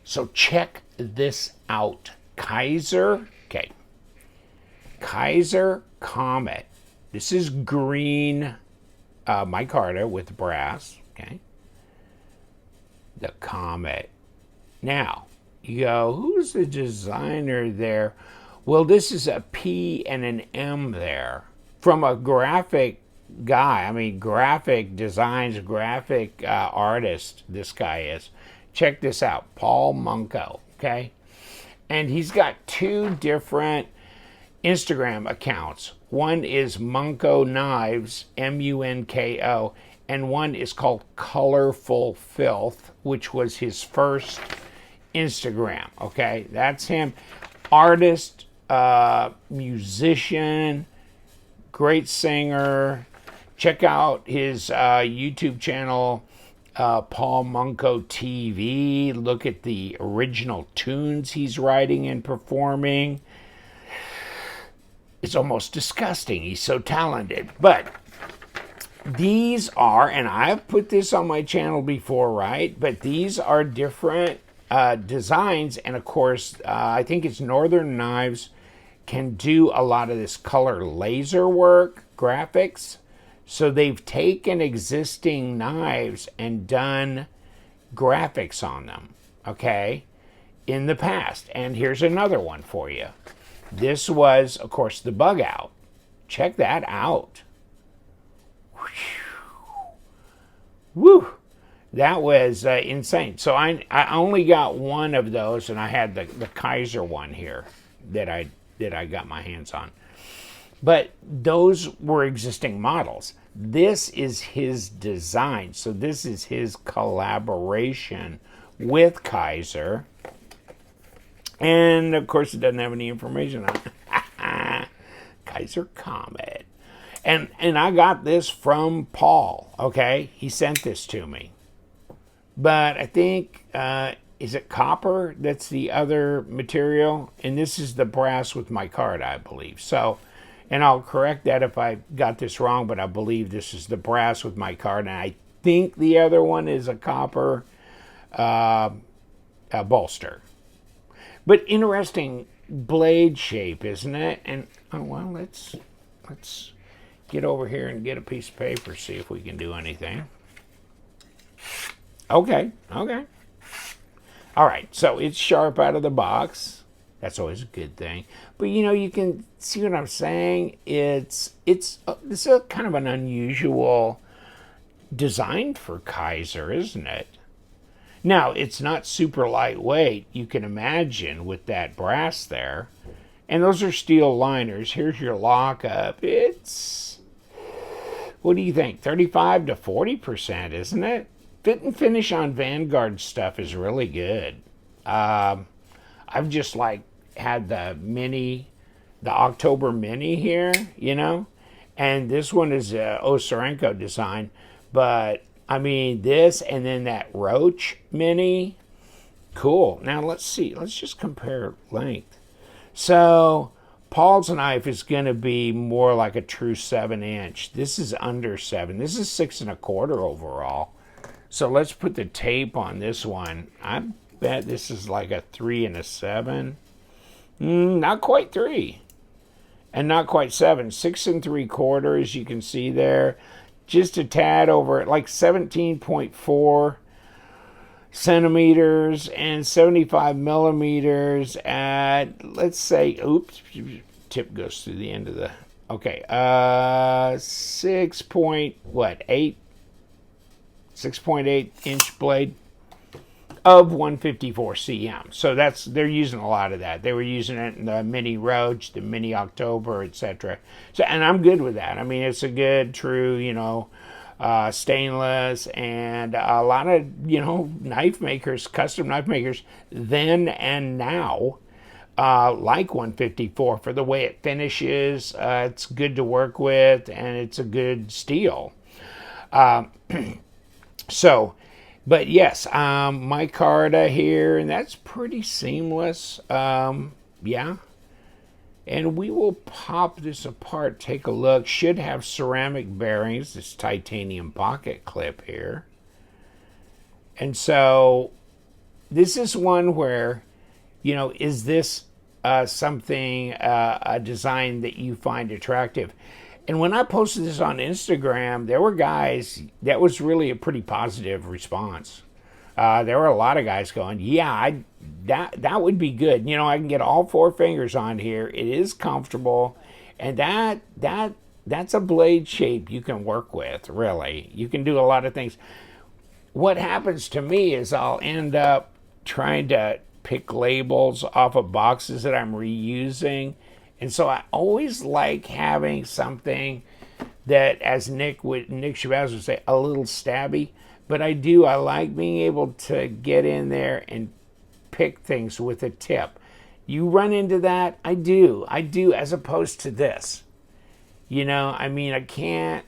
So check this out. Kizer Comet. This is green micarta with brass. Okay. The Comet. Now, you go, who's the designer there? Well, this is a P and an M there. From a graphic guy, I mean, graphic designs, graphic artist, this guy is. Check this out, Paul Munko, okay? And he's got two different Instagram accounts. One is Munko Knives, M-U-N-K-O, and one is called Colorful Filth, which was his first Instagram, okay? That's him. Artist, musician, great singer. Check out his YouTube channel, Paul Munko TV. Look at the original tunes he's writing and performing. It's almost disgusting. He's so talented. But these are, and I've put this on my channel before, right? But these are different designs. And of course, I think it's Northern Knives can do a lot of this color laser work, graphics. So they've taken existing knives and done graphics on them, okay, in the past. And here's another one for you. This was, of course, the Bug Out. Check that out. Woo! That was insane. So I only got one of those, and I had the Kizer one here that I got my hands on. But those were existing models. This is his design. So this is his collaboration with Kizer. And of course, it doesn't have any information on it. Kizer Comet. And I got this from Paul, okay? He sent this to me. But I think, is it copper? That's the other material. And this is the brass with micarta, I believe. So, and I'll correct that if I got this wrong, but I believe this is the brass with micarta. And I think the other one is a copper bolster. But interesting blade shape, isn't it? And, oh, well, let's get over here and get a piece of paper, see if we can do anything. Okay. All right, so it's sharp out of the box. That's always a good thing. But, you know, you can see what I'm saying. This is a kind of an unusual design for Kizer, isn't it? Now, it's not super lightweight, you can imagine, with that brass there. And those are steel liners. Here's your lockup. It's, what do you think, 35 to 40%, isn't it? Fit and finish on Vanguard stuff is really good. I've just had the October Mini here, you know, and this one is a Osarenko design, but I mean this and then that Roach Mini, cool. Now let's see, let's just compare length. So Paul's knife is going to be more like a true 7-inch. This is under 7. This is 6 1/4 overall. So let's put the tape on this one. I bet this is like a 3 1/7. Not quite 3. And not quite 7. 6 3/4, you can see there. Just a tad over it, like 17.4 centimeters and 75 millimeters at, let's say, oops, tip goes through the end of the, okay, 6.8 inch blade of 154 cm. So they're using a lot of that. They were using it in the Mini Roach, the Mini October, etc. So, and I'm good with that. I mean, it's a good, true, you know, stainless, and a lot of, you know, knife makers, custom knife makers, then and now, like 154 for the way it finishes. It's good to work with, and it's a good steel. So, but yes, micarta here, and that's pretty seamless. Yeah. And we will pop this apart, take a look. Should have ceramic bearings, this titanium pocket clip here. And so, this is one where, is this something, a design that you find attractive? And when I posted this on Instagram, there were guys, that was really a pretty positive response. There were a lot of guys going, yeah, that would be good. I can get all 4 fingers on here. It is comfortable. And that's a blade shape you can work with, really. You can do a lot of things. What happens to me is I'll end up trying to pick labels off of boxes that I'm reusing. And so I always like having something that, as Nick Shabazz would say, a little stabby. But I like being able to get in there and pick things with a tip. You run into that? I do, as opposed to this. I can't,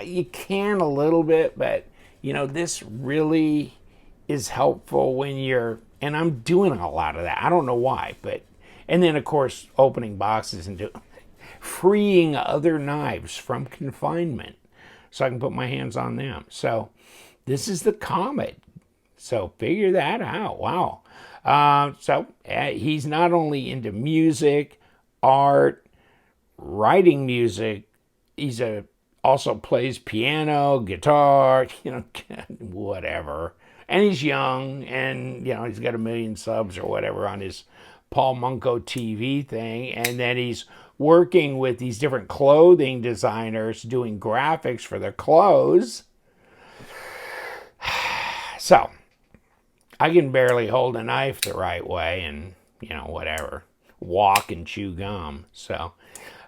you can a little bit, but, this really is helpful when and I'm doing a lot of that. I don't know why, and then, of course, opening boxes and freeing other knives from confinement so I can put my hands on them. So this is the Comet. So figure that out. Wow. He's not only into music, art, writing music, he's also plays piano, guitar, whatever. And he's young, and, he's got 1 million subs or whatever on his Paul Munko TV thing. And then he's working with these different clothing designers doing graphics for their clothes. So I can barely hold a knife the right way and, whatever, walk and chew gum. So,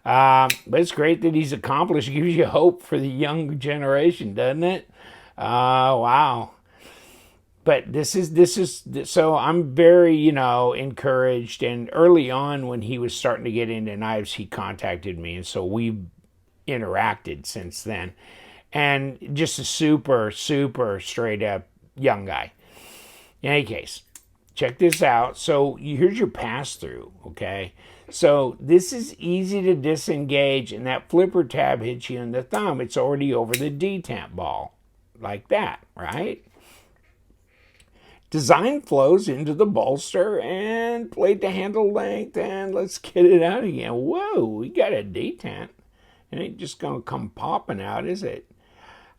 but it's great that he's accomplished. It gives you hope for the young generation, doesn't it? Wow. But this is so I'm very, encouraged. And early on when he was starting to get into knives, he contacted me. And so we've interacted since then. And just a super, super straight up young guy. In any case, check this out. So here's your pass-through, okay? So this is easy to disengage, and that flipper tab hits you in the thumb. It's already over the detent ball, like that, right? Design flows into the bolster and blade to handle length, and let's get it out again. Whoa, we got a detent. It ain't just going to come popping out, is it?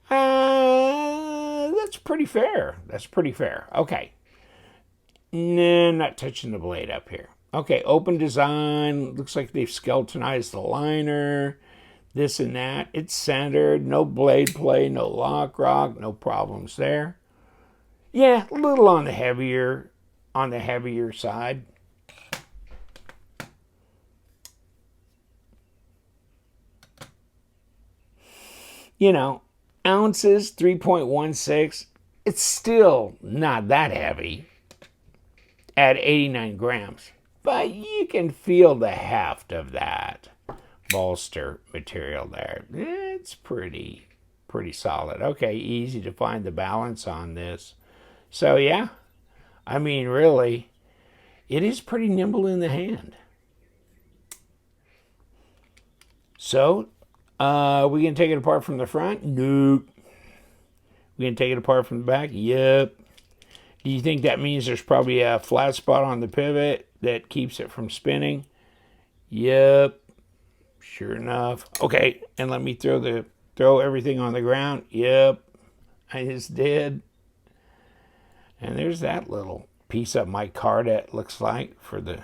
That's pretty fair. Okay. Nah, not touching the blade up here. Okay, open design. Looks like they've skeletonized the liner. This and that. It's centered. No blade play. No lock rock. No problems there. Yeah, a little on the heavier side. Ounces, 3.16. It's still not that heavy at 89 grams. But you can feel the heft of that bolster material there. It's pretty solid. Okay, easy to find the balance on this. So yeah, really, it is pretty nimble in the hand. So, we can take it apart from the front? Nope. We can take it apart from the back? Yep. Do you think that means there's probably a flat spot on the pivot that keeps it from spinning? Yep. Sure enough. Okay, and let me throw everything on the ground. Yep. I just did. And there's that little piece of micarta, it looks like, for the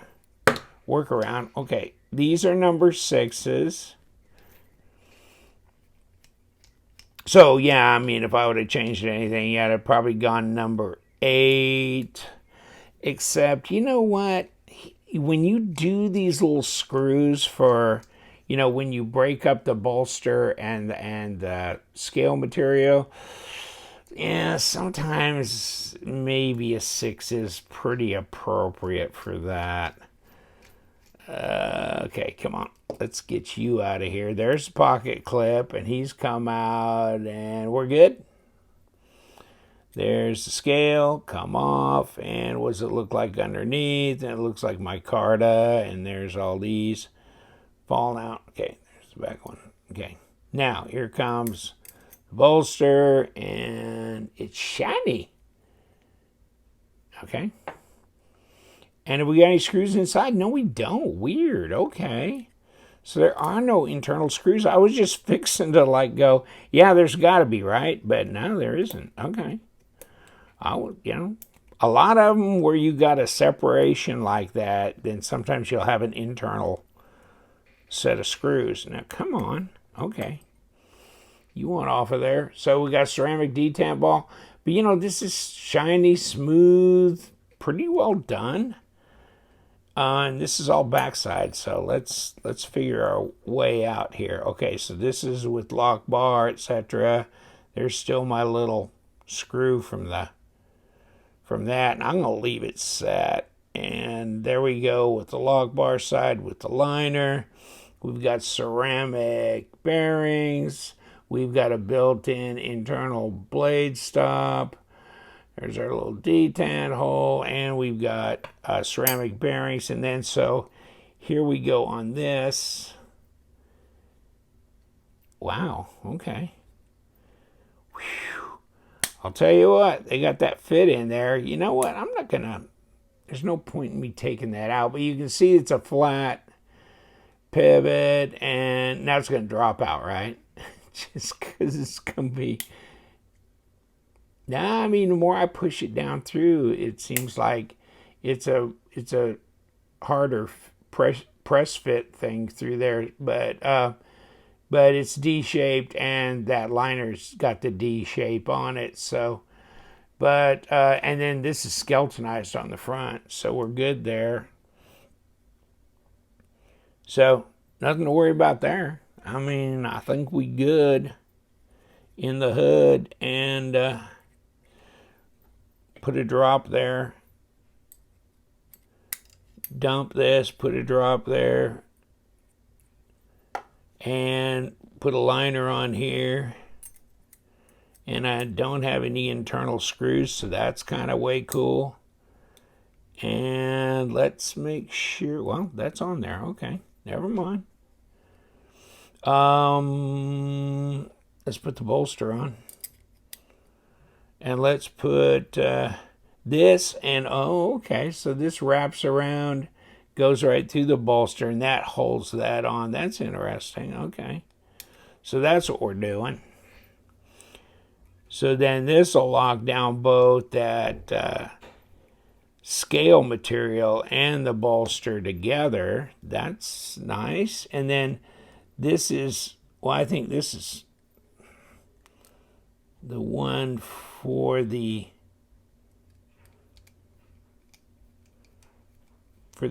workaround. Okay, these are number 6s. So, yeah, if I would have changed anything, I'd have probably gone number 8. Except, you know what? When you do these little screws for, when you break up the bolster and the scale material, yeah, sometimes maybe a 6 is pretty appropriate for that. Okay, come on. Let's get you out of here. There's the pocket clip, and he's come out, and we're good. There's the scale, come off, and what does it look like underneath? And it looks like micarta, and there's all these falling out. Okay, there's the back one. Okay, now here comes the bolster, and it's shiny. Okay. And have we got any screws inside? No, we don't. Weird. Okay. So there are no internal screws. I was just fixing to like go, yeah, there's got to be, right? But no, there isn't. Okay. I would, a lot of them where you got a separation like that, then sometimes you'll have an internal set of screws. Now, come on. Okay. You want off of there. So we got ceramic detent ball. But, this is shiny, smooth, pretty well done. And this is all backside, so let's figure our way out here. Okay, so this is with lock bar, etc. There's still my little screw from that, and I'm gonna leave it set. And there we go with the lock bar side with the liner. We've got ceramic bearings. We've got a built-in internal blade stop. There's our little detent hole, and we've got ceramic bearings. And then so here we go on this. Wow, okay. Whew. I'll tell you what, they got that fit in there. You know what, I'm not gonna, there's no point in me taking that out, but you can see it's a flat pivot, and now it's gonna drop out, right? Just because it's gonna be, nah, I mean, the more I push it down through, it seems like it's a harder press fit thing through there, but it's D-shaped, and that liner's got the D shape on it. So, and then this is skeletonized on the front, so we're good there. So nothing to worry about there. I mean, I think we good in the hood, and put a drop there, dump this, put a drop there, and put a liner on here. And I don't have any internal screws, so that's kind of way cool. And let's make sure, well, that's on there. Okay, never mind. Let's put the bolster on. And let's put this, and okay, so this wraps around, goes right through the bolster, and that holds that on. That's interesting. Okay, so that's what we're doing. So then this will lock down both that scale material and the bolster together. That's nice. And then this is, well, I think this is the one for the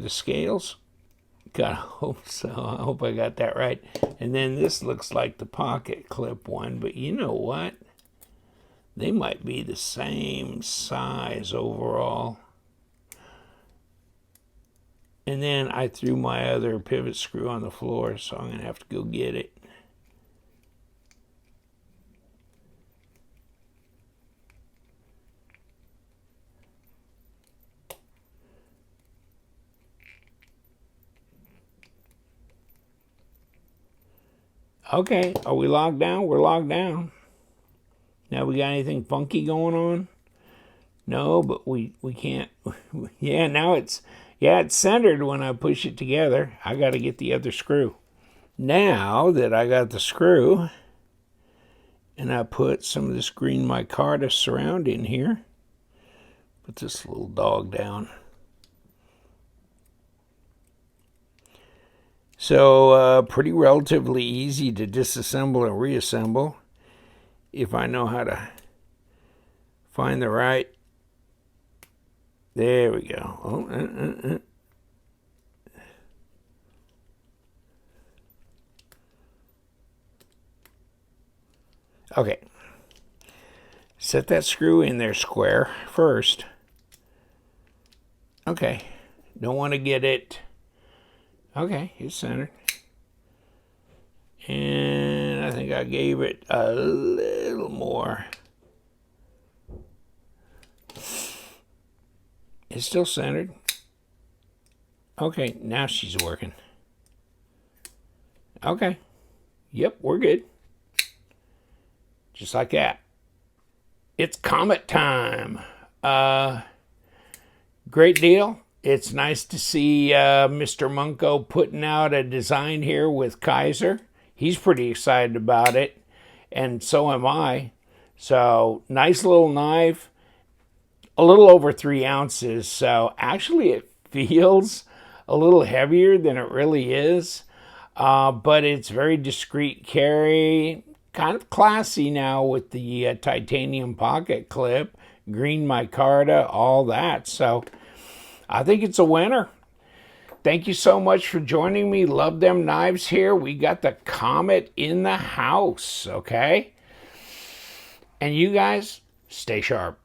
scales. God, I hope so. I hope I got that right. And then this looks like the pocket clip one, but you know what? They might be the same size overall. And then I threw my other pivot screw on the floor, so I'm going to have to go get it. Okay, are we locked down? We're locked down. Now we got anything funky going on? No, but we can't. Yeah, now it's centered when I push it together. I got to get the other screw. Now that I got the screw, and I put some of this green micarta surround in here, put this little dog down. So pretty relatively easy to disassemble and reassemble if I know how to find the right. There we go. Oh, Okay. Set that screw in there square first. Okay. Don't want to get it. Okay, it's centered. And I think I gave it a little more. It's still centered. Okay, now she's working. Okay. Yep, we're good. Just like that. It's comet time. great deal. It's nice to see Mr. Munko putting out a design here with Kizer. He's pretty excited about it, and so am I. So, nice little knife, a little over 3 ounces. So, actually, it feels a little heavier than it really is, but it's very discreet carry, kind of classy now with the titanium pocket clip, green micarta, all that. So, I think it's a winner. Thank you so much for joining me. Love them knives here. We got the Comet in the house, okay? And you guys, stay sharp.